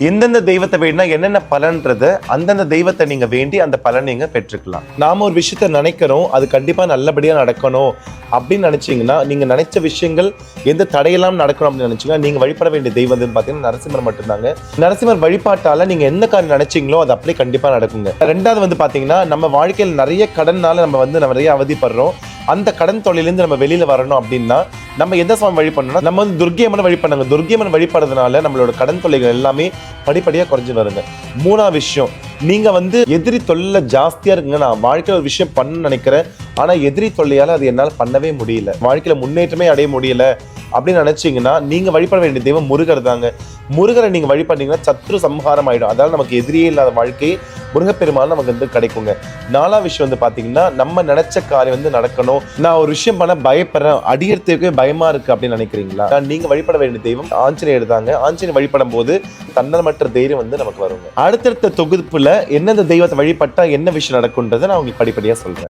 எந்தெந்த தெய்வத்தை வேண்டினா என்னென்ன பலன்றத அந்தந்த தெய்வத்தை நீங்க வேண்டி அந்த பலன் நீங்க பெற்றுக்கலாம். நாம ஒரு விஷயத்த நினைக்கிறோம், அது கண்டிப்பா நல்லபடியா நடக்கணும் அப்படின்னு நினைச்சீங்கன்னா, நீங்க நினைச்ச விஷயங்கள் எந்த தடையெல்லாம் நடக்கணும் அப்படின்னு நினைச்சீங்கன்னா, நீங்க வழிபட வேண்டிய தெய்வம் பாத்தீங்கன்னா நரசிம்மர் மட்டும்தாங்க. நரசிம்மர் வழிபாட்டால நீங்க என்ன காரியம் நினைச்சீங்களோ அது அப்படியே கண்டிப்பா நடக்குங்க. ரெண்டாவது பாத்தீங்கன்னா, நம்ம வாழ்க்கையில் நிறைய கடன்னால நம்ம நிறைய அவதிப்படுறோம். அந்த கடன் தொழிலிருந்து நம்ம வெளியில வரணும் அப்படின்னா நம்ம எந்த சாமி வழிபடணும்னா நம்ம துர்க்கை அம்மனை வழிபடுங்க. துர்க்கை அம்மன் வழிபடுறதுனால நம்மளோட கடன் தொல்லைகள் எல்லாமே படிப்படியா குறைஞ்சு வருங்க. மூணாவது விஷயம், நீங்க எதிரி தொல்லை ஜாஸ்தியா இருக்குங்க. நான் வாழ்க்கையில ஒரு விஷயம் பண்ண நினைக்கிறேன், ஆனா எதிரி தொல்லையால அது என்னால பண்ணவே முடியல, வாழ்க்கையில முன்னேற்றமே அடைய முடியல அப்படின்னு நினைச்சீங்கன்னா நீங்க வழிபட வேண்டிய தெய்வம் முருகர் தாங்க. முருகரை நீங்க வழிபட்டீங்கன்னா சத்ரு சம்ஹாரம் ஆயிடும். அதாவது நமக்கு எதிரியே இல்லாத வாழ்க்கை முருகப்பெருமாள் நமக்கு கிடைக்குங்க. நாலாவது விஷயம் பாத்தீங்கன்னா, நம்ம நினைச்ச காரியம் நடக்கணும். நான் ஒரு விஷயம் பண்ண பயப்படுறேன், அடியறதுக்கே பயமா இருக்கு அப்படின்னு நினைக்கிறீங்களா, நீங்க வழிபட வேண்டிய தெய்வம் ஆஞ்சநேயர் தாங்க. ஆஞ்சநேயர் வழிபடும் போது தன்னலமற்ற தைரியம் நமக்கு வருங்க. அடுத்தடுத்த தொகுப்புல எந்தெந்த தெய்வத்தை வழிபட்டா என்ன விஷயம் நடக்கும்ன்றதை நான் உங்களுக்கு படிப்படியா சொல்றேன்.